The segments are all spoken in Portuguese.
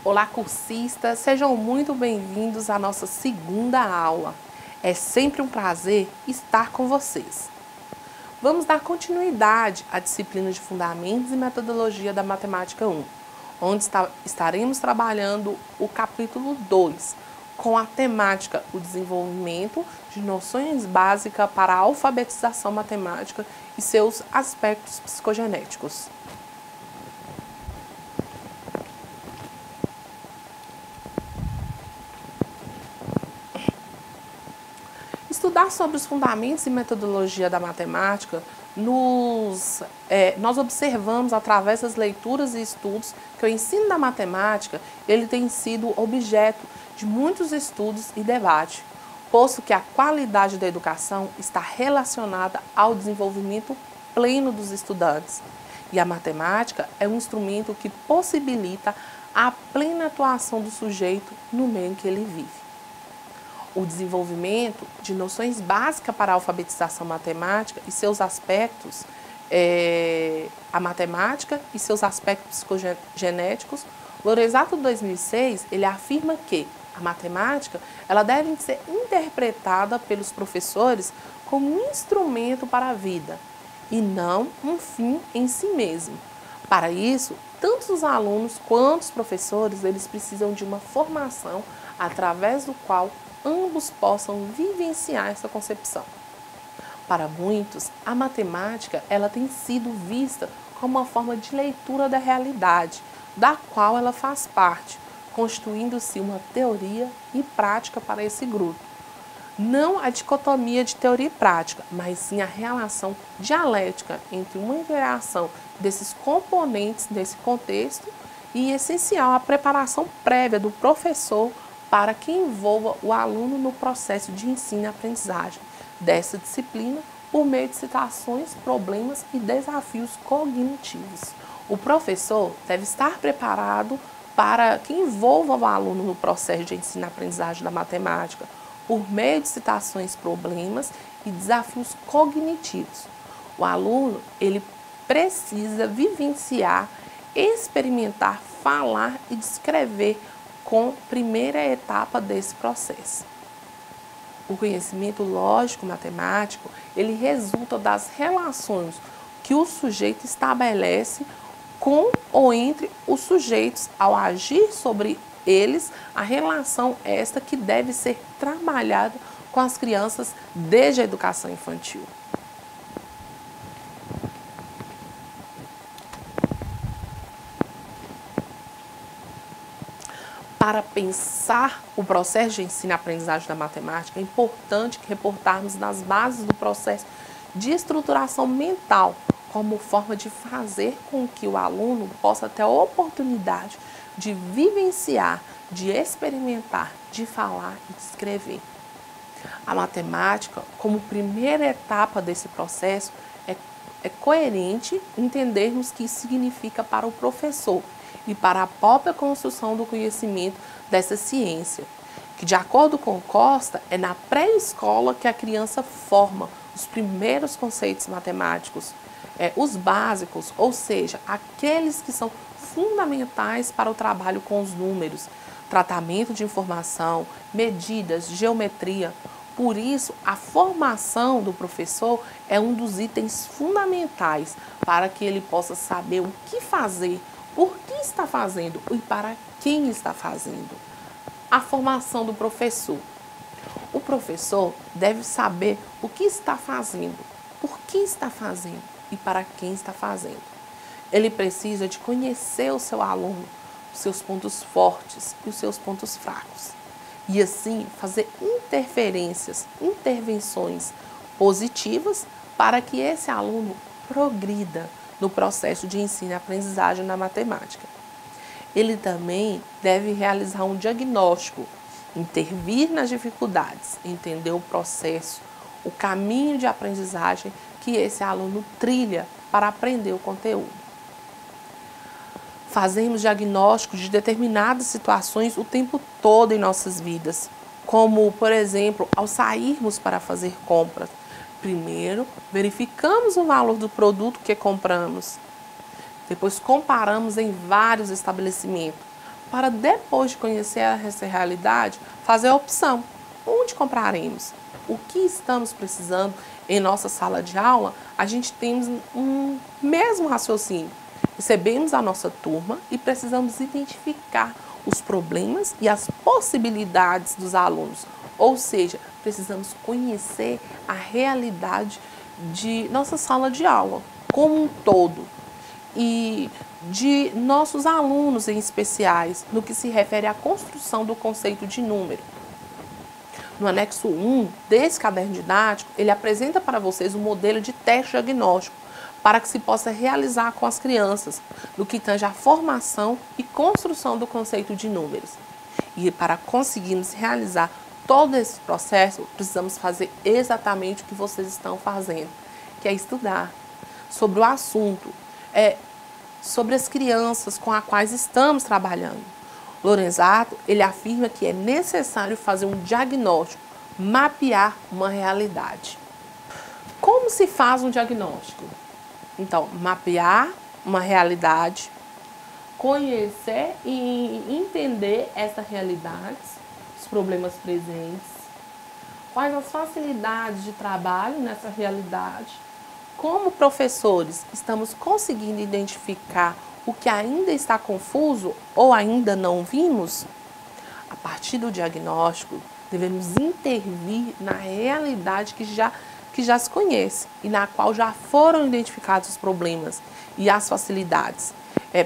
Olá, cursistas! Sejam muito bem-vindos à nossa segunda aula. É sempre um prazer estar com vocês. Vamos dar continuidade à disciplina de Fundamentos e Metodologia da Matemática 1, onde estaremos trabalhando o capítulo 2, com a temática o desenvolvimento de noções básicas para a alfabetização matemática e seus aspectos psicogenéticos. Estudar sobre os fundamentos e metodologia da matemática, nós observamos através das leituras e estudos que o ensino da matemática ele tem sido objeto de muitos estudos e debate, posto que a qualidade da educação está relacionada ao desenvolvimento pleno dos estudantes. E a matemática é um instrumento que possibilita a plena atuação do sujeito no meio em que ele vive. O desenvolvimento de noções básicas para a alfabetização matemática e seus aspectos, a matemática e seus aspectos psicogenéticos, Lorenzato 2006, ele afirma que a matemática ela deve ser interpretada pelos professores como um instrumento para a vida e não um fim em si mesmo. Para isso, tanto os alunos quanto os professores, eles precisam de uma formação através do qual ambos possam vivenciar essa concepção. Para muitos, a matemática ela tem sido vista como uma forma de leitura da realidade, da qual ela faz parte, constituindo-se uma teoria e prática para esse grupo. Não a dicotomia de teoria e prática, mas sim a relação dialética entre uma interação desses componentes desse contexto e, essencial, a preparação prévia do professor para que envolva o aluno no processo de ensino e aprendizagem dessa disciplina por meio de situações, problemas e desafios cognitivos. O professor deve estar preparado para que envolva o aluno no processo de ensino e aprendizagem da matemática por meio de citações, problemas e desafios cognitivos. O aluno ele precisa vivenciar, experimentar, falar e descrever com a primeira etapa desse processo. O conhecimento lógico-matemático, ele resulta das relações que o sujeito estabelece com ou entre os sujeitos ao agir sobre eles, a relação esta que deve ser trabalhada com as crianças desde a educação infantil. Para pensar o processo de ensino e aprendizagem da matemática, é importante reportarmos nas bases do processo de estruturação mental, como forma de fazer com que o aluno possa ter a oportunidade de vivenciar, de experimentar, de falar e de escrever. A matemática, como primeira etapa desse processo, é coerente entendermos que isso significa para o professor e para a própria construção do conhecimento dessa ciência, que de acordo com Costa, é na pré-escola que a criança forma os primeiros conceitos matemáticos, os básicos, ou seja, aqueles que são fundamentais para o trabalho com os números, tratamento de informação, medidas, geometria. Por isso, a formação do professor é um dos itens fundamentais para que ele possa saber o que fazer, por que está fazendo e para quem está fazendo. A formação do professor. O professor deve saber o que está fazendo, por que está fazendo e para quem está fazendo. Ele precisa de conhecer o seu aluno, os seus pontos fortes e os seus pontos fracos. E assim fazer intervenções positivas para que esse aluno progrida no processo de ensino e aprendizagem na matemática. Ele também deve realizar um diagnóstico, intervir nas dificuldades, entender o processo, o caminho de aprendizagem que esse aluno trilha para aprender o conteúdo. Fazemos diagnósticos de determinadas situações o tempo todo em nossas vidas, como, por exemplo, ao sairmos para fazer compras. Primeiro, verificamos o valor do produto que compramos. Depois, comparamos em vários estabelecimentos para depois de conhecer essa realidade, fazer a opção. Onde compraremos? O que estamos precisando em nossa sala de aula? A gente tem um mesmo raciocínio. Recebemos a nossa turma e precisamos identificar os problemas e as possibilidades dos alunos. Ou seja, precisamos conhecer a realidade de nossa sala de aula como um todo e de nossos alunos em especiais, no que se refere à construção do conceito de número. No anexo 1 desse caderno didático, ele apresenta para vocês um modelo de teste diagnóstico para que se possa realizar com as crianças, no que tange a formação e construção do conceito de números. E para conseguirmos realizar todo esse processo, precisamos fazer exatamente o que vocês estão fazendo, que é estudar sobre o assunto, sobre as crianças com as quais estamos trabalhando. Lorenzato, ele afirma que é necessário fazer um diagnóstico, mapear uma realidade. Como se faz um diagnóstico? Então, mapear uma realidade, conhecer e entender essa realidade, os problemas presentes, quais as facilidades de trabalho nessa realidade. Como professores, estamos conseguindo identificar o que ainda está confuso ou ainda não vimos? A partir do diagnóstico, devemos intervir na realidade que já se conhece e na qual já foram identificados os problemas e as facilidades.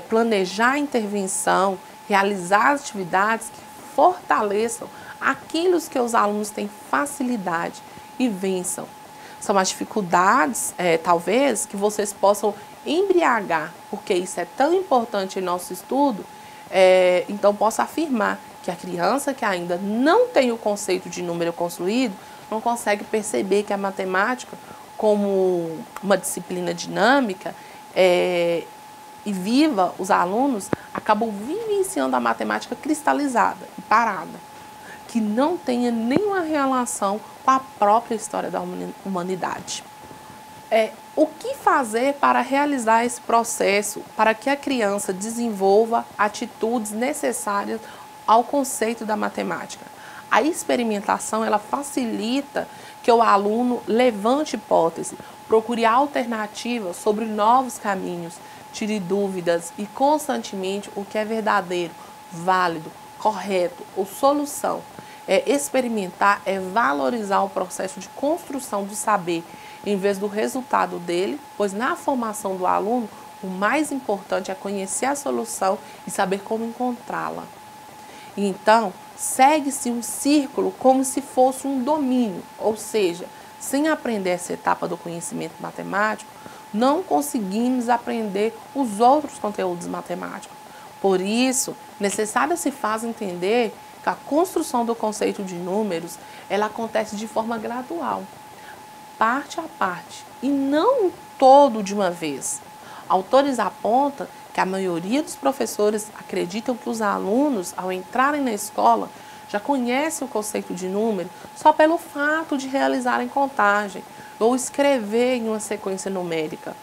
Planejar a intervenção, realizar atividades que fortaleçam aquilo que os alunos têm facilidade e vençam. São as dificuldades, talvez, que vocês possam embriagar, porque isso é tão importante em nosso estudo, então posso afirmar que a criança que ainda não tem o conceito de número construído, não consegue perceber que a matemática, como uma disciplina dinâmica e viva, os alunos acabam vivenciando a matemática cristalizada e parada, que não tenha nenhuma relação com a própria história da humanidade. O que fazer para realizar esse processo, para que a criança desenvolva atitudes necessárias ao conceito da matemática? A experimentação, ela facilita que o aluno levante hipótese, procure alternativas sobre novos caminhos, tire dúvidas e constantemente o que é verdadeiro, válido, correto ou solução. Experimentar é valorizar o processo de construção do saber, em vez do resultado dele, pois na formação do aluno, o mais importante é conhecer a solução e saber como encontrá-la. Então, segue-se um círculo como se fosse um domínio, ou seja, sem aprender essa etapa do conhecimento matemático, não conseguimos aprender os outros conteúdos matemáticos. Por isso, necessário se faz entender que a construção do conceito de números, ela acontece de forma gradual, parte a parte, e não todo de uma vez. Autores apontam que a maioria dos professores acreditam que os alunos, ao entrarem na escola, já conhecem o conceito de número só pelo fato de realizarem contagem ou escrever em uma sequência numérica.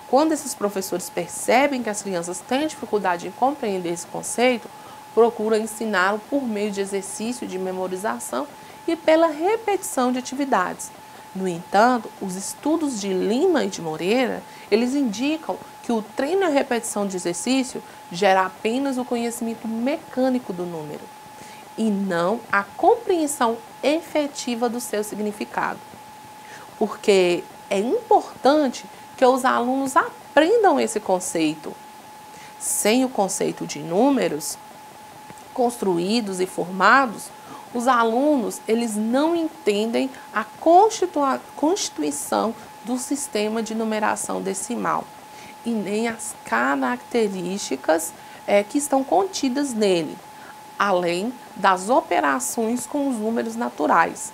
Quando esses professores percebem que as crianças têm dificuldade em compreender esse conceito, procuram ensiná-lo por meio de exercício de memorização e pela repetição de atividades. No entanto, os estudos de Lima e de Moreira, eles indicam que o treino e a repetição de exercício gera apenas o conhecimento mecânico do número e não a compreensão efetiva do seu significado. Porque é importante que os alunos aprendam esse conceito. Sem o conceito de números construídos e formados, os alunos, eles não entendem a constituição do sistema de numeração decimal e nem as características que estão contidas nele, além das operações com os números naturais.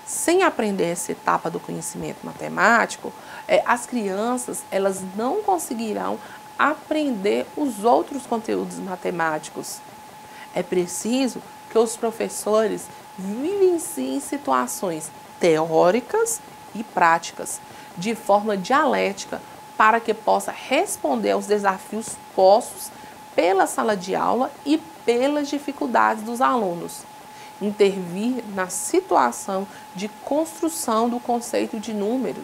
Sem aprender essa etapa do conhecimento matemático, as crianças, elas não conseguirão aprender os outros conteúdos matemáticos. É preciso que os professores vivenciem situações teóricas e práticas de forma dialética para que possa responder aos desafios postos pela sala de aula e pelas dificuldades dos alunos. Intervir na situação de construção do conceito de números.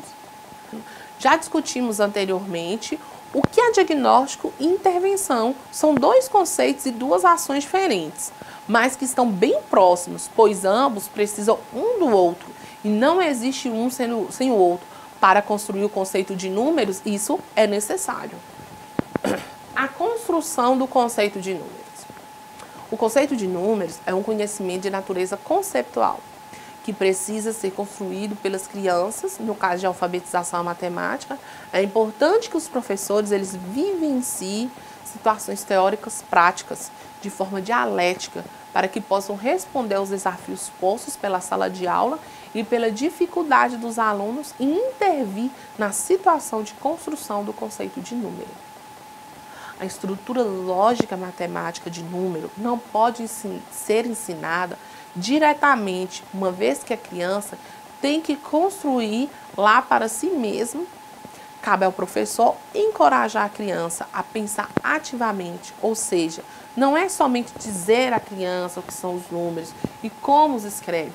Já discutimos anteriormente o que é diagnóstico e intervenção. São dois conceitos e duas ações diferentes, mas que estão bem próximos, pois ambos precisam um do outro e não existe um sem o outro. Para construir o conceito de números, isso é necessário. A construção do conceito de números. O conceito de números é um conhecimento de natureza conceptual, que precisa ser construído pelas crianças. No caso de alfabetização matemática, é importante que os professores eles vivenciem situações teóricas práticas, de forma dialética, para que possam responder aos desafios postos pela sala de aula e pela dificuldade dos alunos e intervir na situação de construção do conceito de número. A estrutura lógica matemática de número não pode ser ensinada diretamente, uma vez que a criança tem que construir lá para si mesmo. Cabe ao professor encorajar a criança a pensar ativamente, ou seja, não é somente dizer à criança o que são os números e como os escreve.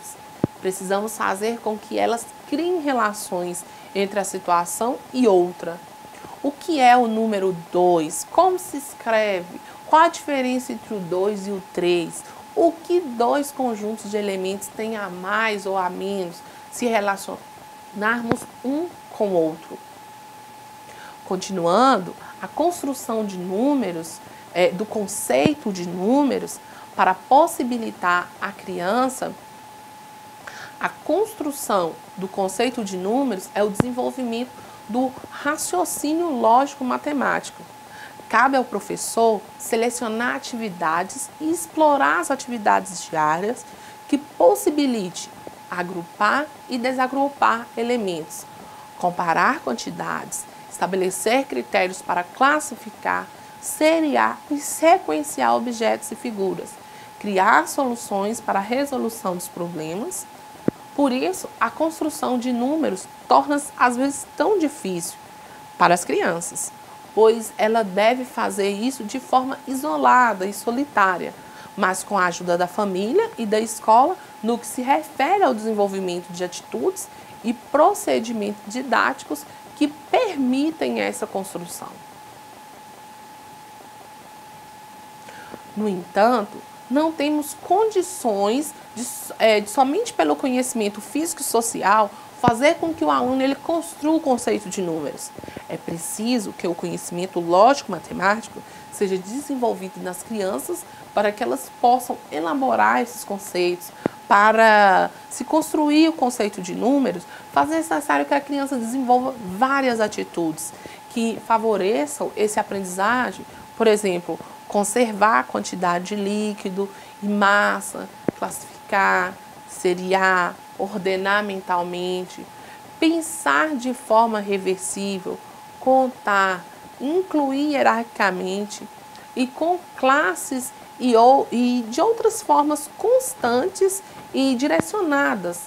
Precisamos fazer com que elas criem relações entre a situação e outra. O que é o número 2? Como se escreve? Qual a diferença entre o 2 e o 3? O que dois conjuntos de elementos têm a mais ou a menos se relacionarmos um com o outro? Continuando, a construção de números, do conceito de números, para possibilitar à criança a construção do conceito de números é o desenvolvimento do raciocínio lógico-matemático. Cabe ao professor selecionar atividades e explorar as atividades diárias que possibilite agrupar e desagrupar elementos, comparar quantidades, estabelecer critérios para classificar, seriar e sequenciar objetos e figuras, criar soluções para a resolução dos problemas. Por isso, a construção de números torna-se às vezes tão difícil para as crianças, pois ela deve fazer isso de forma isolada e solitária, mas com a ajuda da família e da escola no que se refere ao desenvolvimento de atitudes e procedimentos didáticos que permitem essa construção. No entanto, não temos condições de somente pelo conhecimento físico e social fazer com que o aluno ele construa o conceito de números. É preciso que o conhecimento lógico-matemático seja desenvolvido nas crianças para que elas possam elaborar esses conceitos. Para se construir o conceito de números, fazer necessário que a criança desenvolva várias atitudes que favoreçam esse aprendizagem. Por exemplo, conservar a quantidade de líquido e massa, classificar, seriar, ordenar mentalmente, pensar de forma reversível, contar, incluir hierarquicamente e com classes e de outras formas constantes e direcionadas,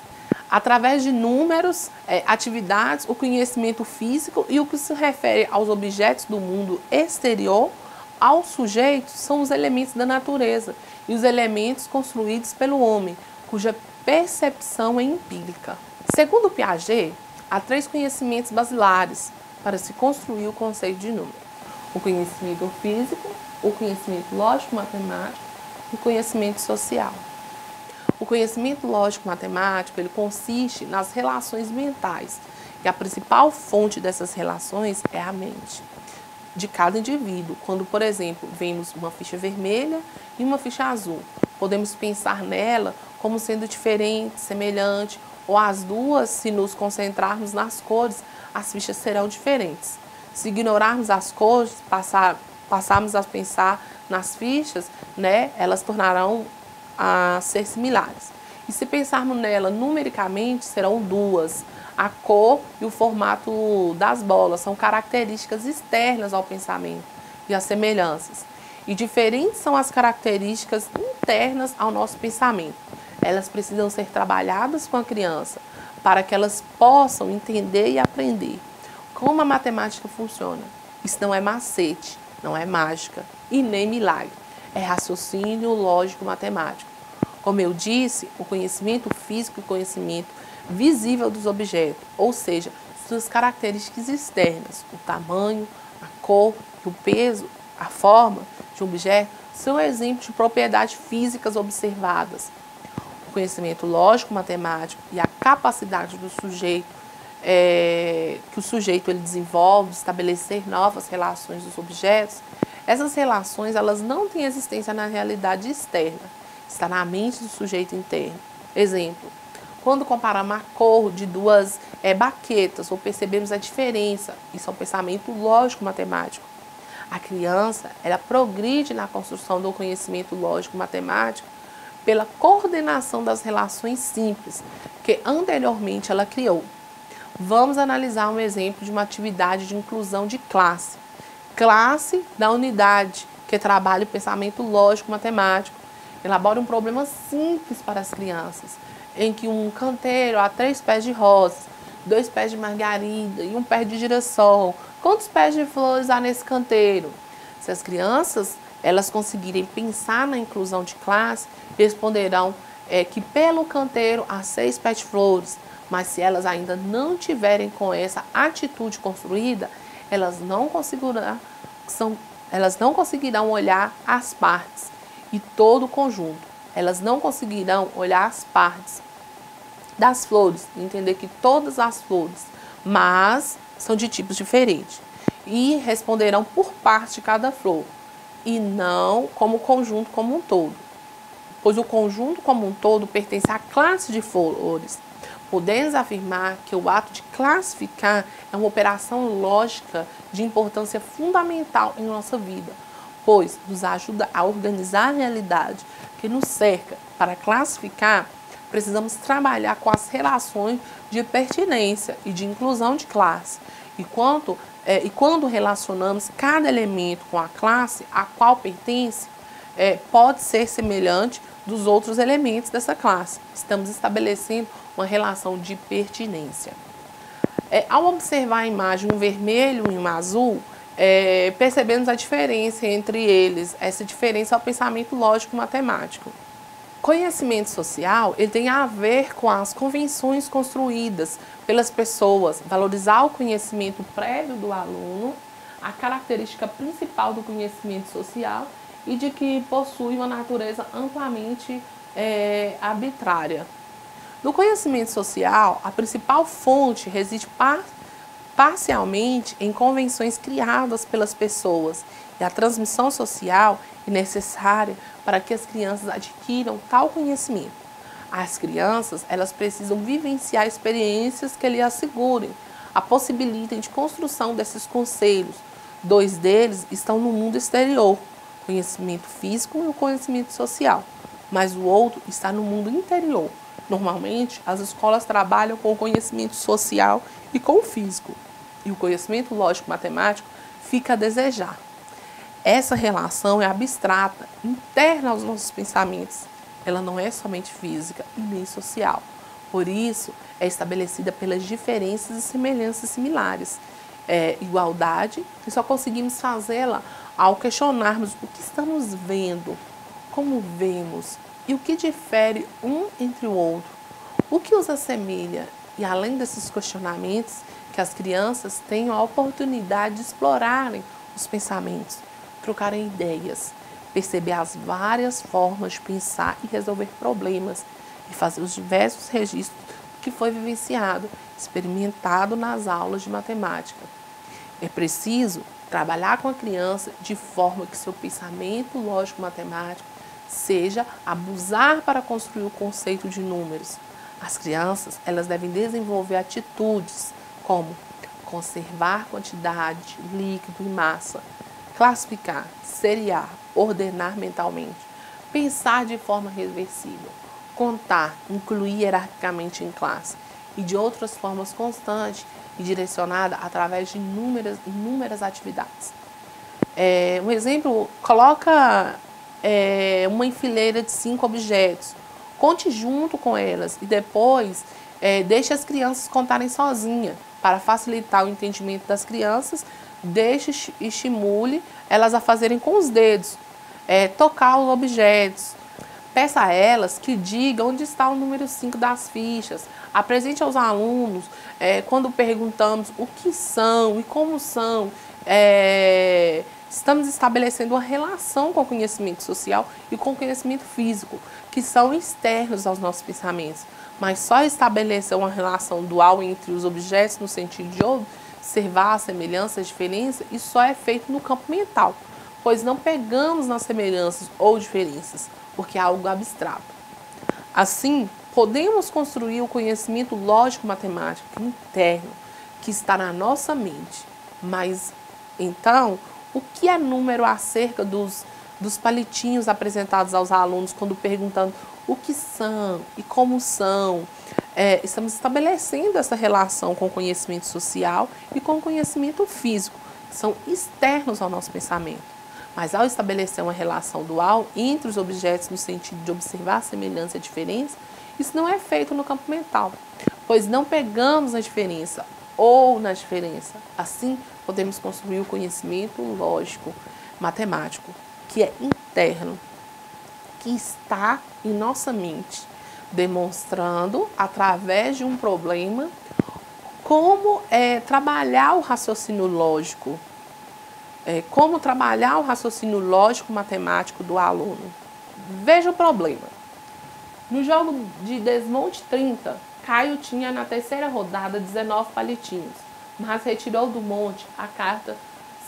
através de números, atividades, o conhecimento físico e o que se refere aos objetos do mundo exterior, aos sujeitos, são os elementos da natureza e os elementos construídos pelo homem, cuja percepção é empírica. Segundo Piaget, há 3 conhecimentos basilares para se construir o conceito de número: o conhecimento físico, o conhecimento lógico-matemático e o conhecimento social. O conhecimento lógico-matemático ele consiste nas relações mentais, e a principal fonte dessas relações é a mente de cada indivíduo. Quando, por exemplo, vemos uma ficha vermelha e uma ficha azul, podemos pensar nela como sendo diferente, semelhante, ou as duas, se nos concentrarmos nas cores, as fichas serão diferentes. Se ignorarmos as cores, passarmos a pensar nas fichas, elas tornarão a ser similares. E se pensarmos nela numericamente, serão duas. A cor e o formato das bolas são características externas ao pensamento e as semelhanças. E diferentes são as características internas ao nosso pensamento. Elas precisam ser trabalhadas com a criança para que elas possam entender e aprender como a matemática funciona. Isso não é macete, não é mágica e nem milagre, é raciocínio lógico matemático. Como eu disse, o conhecimento físico e o conhecimento visível dos objetos, ou seja, suas características externas, o tamanho, a cor, o peso, a forma de um objeto, são exemplos de propriedades físicas observadas. O conhecimento lógico matemático e a capacidade do sujeito, que o sujeito ele desenvolve de estabelecer novas relações dos objetos, essas relações elas não têm existência na realidade externa, está na mente do sujeito interno. Exemplo, quando comparamos a cor de duas baquetas ou percebemos a diferença, isso é um pensamento lógico matemático. A criança ela progride na construção do conhecimento lógico matemático pela coordenação das relações simples que anteriormente ela criou. Vamos analisar um exemplo de uma atividade de inclusão de classe. Classe da unidade, que trabalha o pensamento lógico-matemático, elabora um problema simples para as crianças, em que um canteiro há 3 pés de rosas, 2 pés de margarida e 1 pé de girassol. Quantos pés de flores há nesse canteiro? Se as crianças elas conseguirem pensar na inclusão de classe, responderão que pelo canteiro há 6 pés de flores. Mas se elas ainda não tiverem com essa atitude construída, elas não conseguirão olhar as partes e todo o conjunto. Elas não conseguirão olhar as partes das flores, entender que todas as flores, mas são de tipos diferentes. E responderão por parte de cada flor, e não como conjunto como um todo. Pois o conjunto como um todo pertence à classe de flores. Podemos afirmar que o ato de classificar é uma operação lógica de importância fundamental em nossa vida, pois nos ajuda a organizar a realidade que nos cerca. Para classificar, precisamos trabalhar com as relações de pertinência e de inclusão de classe. E quando relacionamos cada elemento com a classe a qual pertence, pode ser semelhante dos outros elementos dessa classe. Estamos estabelecendo uma relação de pertinência. Ao observar a imagem um vermelho e um azul, percebemos a diferença entre eles. Essa diferença é o pensamento lógico matemático. Conhecimento social ele tem a ver com as convenções construídas pelas pessoas, valorizar o conhecimento prévio do aluno, a característica principal do conhecimento social e de que possui uma natureza amplamente arbitrária. No conhecimento social, a principal fonte reside parcialmente em convenções criadas pelas pessoas e a transmissão social é necessária para que as crianças adquiram tal conhecimento. As crianças elas precisam vivenciar experiências que lhes assegurem a possibilidade de construção desses conselhos. 2 deles estão no mundo exterior, o conhecimento físico e o conhecimento social, mas o outro está no mundo interior. Normalmente, as escolas trabalham com o conhecimento social e com o físico, e o conhecimento lógico-matemático fica a desejar. Essa relação é abstrata, interna aos nossos pensamentos. Ela não é somente física e nem social. Por isso, é estabelecida pelas diferenças e semelhanças similares. Igualdade, e só conseguimos fazê-la ao questionarmos o que estamos vendo, como vemos e o que difere um entre o outro, o que os assemelha. E além desses questionamentos, que as crianças tenham a oportunidade de explorarem os pensamentos, trocarem ideias, perceber as várias formas de pensar e resolver problemas e fazer os diversos registros que foi vivenciado, experimentado nas aulas de matemática. É preciso trabalhar com a criança de forma que seu pensamento lógico-matemático seja abusar para construir o conceito de números. As crianças elas devem desenvolver atitudes como conservar quantidade, líquido e massa, classificar, seriar, ordenar mentalmente, pensar de forma reversível, contar, incluir hierarquicamente em classe e de outras formas constantes e direcionada através de inúmeras atividades. Um exemplo, coloca uma enfileira de 5 objetos, conte junto com elas e depois deixe as crianças contarem sozinhas para facilitar o entendimento das crianças deixe e estimule elas a fazerem com os dedos, tocar os objetos. Peça a elas que digam onde está o número 5 das fichas. Apresente aos alunos, quando perguntamos o que são e como são, estamos estabelecendo uma relação com o conhecimento social e com o conhecimento físico, que são externos aos nossos pensamentos. Mas só estabelecer uma relação dual entre os objetos no sentido de observar a semelhança, a diferença, isso só é feito no campo mental, pois não pegamos nas semelhanças ou diferenças, porque é algo abstrato. Assim, podemos construir o conhecimento lógico-matemático interno que está na nossa mente. Mas, então, o que é número acerca dos palitinhos apresentados aos alunos quando perguntando o que são e como são? Estamos estabelecendo essa relação com o conhecimento social e com o conhecimento físico, que são externos ao nosso pensamento. Mas ao estabelecer uma relação dual entre os objetos no sentido de observar a semelhança e a diferença, isso não é feito no campo mental, pois não pegamos na diferença ou na diferença. Assim, podemos construir o conhecimento lógico, matemático, que é interno, que está em nossa mente, demonstrando, através de um problema, como trabalhar o raciocínio lógico, como trabalhar o raciocínio lógico-matemático do aluno. Veja o problema. No jogo de desmonte 30, Caio tinha na terceira rodada 19 palitinhos, mas retirou do monte a carta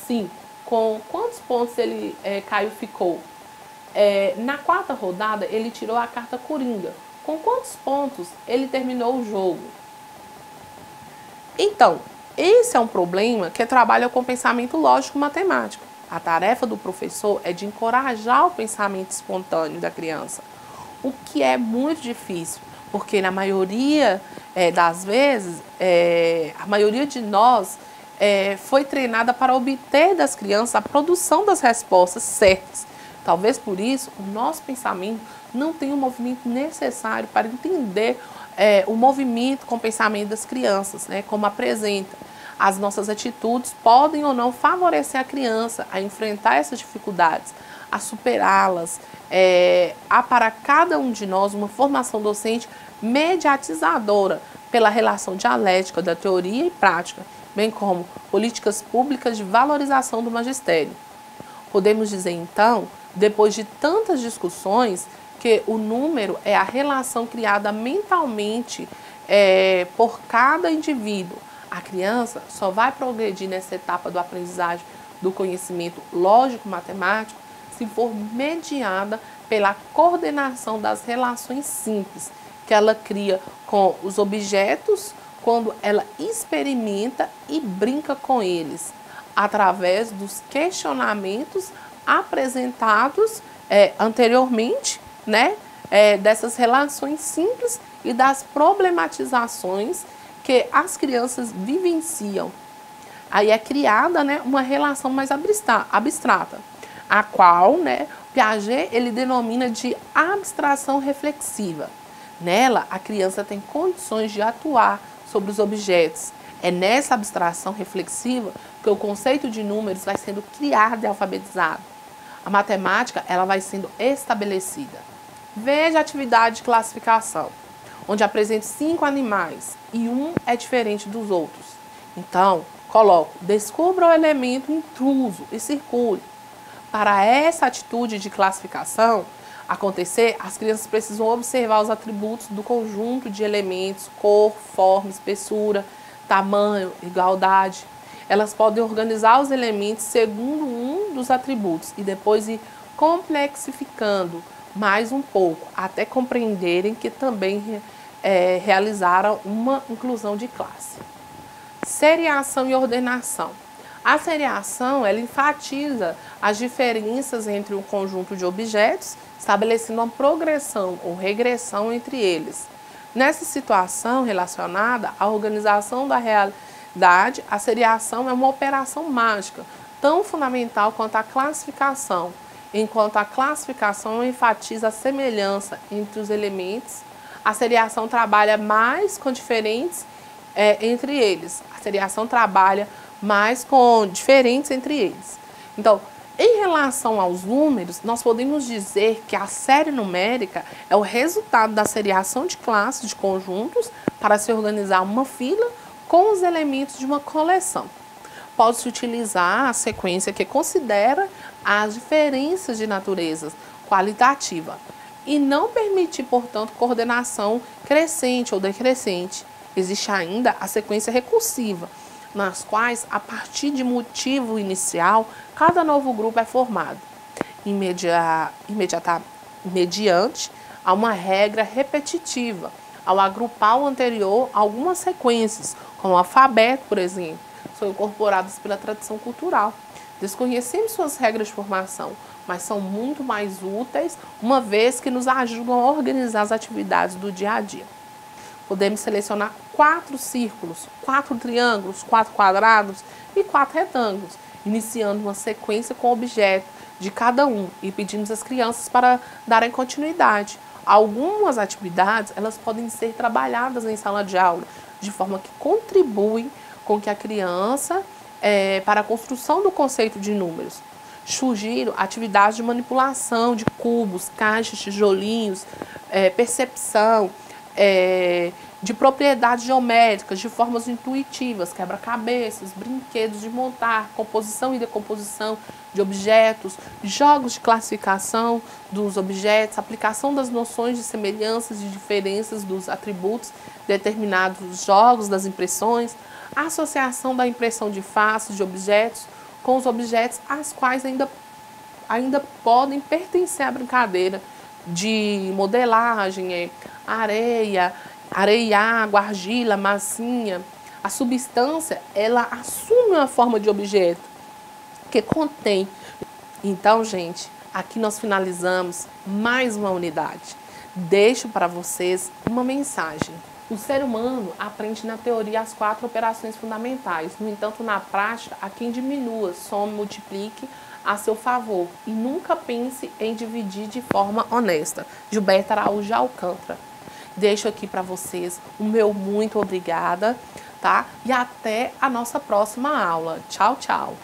5. Com quantos pontos Caio ficou? Na quarta rodada, ele tirou a carta Coringa. Com quantos pontos ele terminou o jogo? Então, esse é um problema que trabalha com pensamento lógico-matemático. A tarefa do professor é de encorajar o pensamento espontâneo da criança, o que é muito difícil, porque na maioria das vezes, a maioria de nós foi treinada para obter das crianças a produção das respostas certas. Talvez por isso o nosso pensamento não tenha o movimento necessário para entender o movimento com o pensamento das crianças, como apresenta. As nossas atitudes podem ou não favorecer a criança a enfrentar essas dificuldades, a superá-las. Há para cada um de nós uma formação docente mediatizadora pela relação dialética da teoria e prática, bem como políticas públicas de valorização do magistério. Podemos dizer, então, depois de tantas discussões, que o número é a relação criada mentalmente por cada indivíduo. A criança só vai progredir nessa etapa do aprendizagem do conhecimento lógico-matemático se for mediada pela coordenação das relações simples que ela cria com os objetos quando ela experimenta e brinca com eles, através dos questionamentos apresentados anteriormente, dessas relações simples e das problematizações que as crianças vivenciam. Aí é criada uma relação mais abstrata, a qual Piaget ele denomina de abstração reflexiva. Nela, a criança tem condições de atuar sobre os objetos. É nessa abstração reflexiva que o conceito de números vai sendo criado e alfabetizado. A matemática ela vai sendo estabelecida. Veja a atividade de classificação, onde apresento 5 animais e um é diferente dos outros. Então, coloco, descubra o elemento intruso e circule. Para essa atitude de classificação acontecer, as crianças precisam observar os atributos do conjunto de elementos, cor, forma, espessura, tamanho, igualdade. Elas podem organizar os elementos segundo um dos atributos e depois ir complexificando mais um pouco, até compreenderem que também realizaram uma inclusão de classe. Seriação e ordenação. A seriação ela enfatiza as diferenças entre um conjunto de objetos, estabelecendo uma progressão ou regressão entre eles. Nessa situação relacionada à organização da realidade, a seriação é uma operação mágica, tão fundamental quanto a classificação, enquanto a classificação enfatiza a semelhança entre os elementos. A seriação trabalha mais com diferentes entre eles. A seriação trabalha mas com diferentes entre eles. Então, em relação aos números, nós podemos dizer que a série numérica é o resultado da seriação de classes de conjuntos para se organizar uma fila com os elementos de uma coleção. Pode-se utilizar a sequência que considera as diferenças de natureza qualitativa e não permitir, portanto, coordenação crescente ou decrescente. Existe ainda a sequência recursiva, nas quais, a partir de motivo inicial, cada novo grupo é formado, mediante a uma regra repetitiva, ao agrupar o anterior a algumas sequências, como o alfabeto, por exemplo, são incorporadas pela tradição cultural. Desconhecemos suas regras de formação, mas são muito mais úteis, uma vez que nos ajudam a organizar as atividades do dia a dia. Podemos selecionar 4 círculos, 4 triângulos, 4 quadrados e 4 retângulos, iniciando uma sequência com o objeto de cada um e pedimos às crianças para darem continuidade. Algumas atividades elas podem ser trabalhadas em sala de aula, de forma que contribuem com que a criança, para a construção do conceito de números. Sugiro atividades de manipulação de cubos, caixas, tijolinhos, percepção, de propriedades geométricas, de formas intuitivas, quebra-cabeças, brinquedos de montar, composição e decomposição de objetos, jogos de classificação dos objetos, aplicação das noções de semelhanças e diferenças dos atributos, determinados jogos das impressões, associação da impressão de faces de objetos com os objetos às quais ainda podem pertencer à brincadeira de modelagem, areia e água, argila, massinha. A substância, ela assume uma forma de objeto que contém. Então, gente, aqui nós finalizamos mais uma unidade. Deixo para vocês uma mensagem. O ser humano aprende na teoria as 4 operações fundamentais. No entanto, na prática, há quem diminua, some, multiplique a seu favor e nunca pense em dividir de forma honesta. Gilberto Araújo de Alcântara. Deixo aqui para vocês o meu muito obrigada, tá? E até a nossa próxima aula. Tchau, tchau!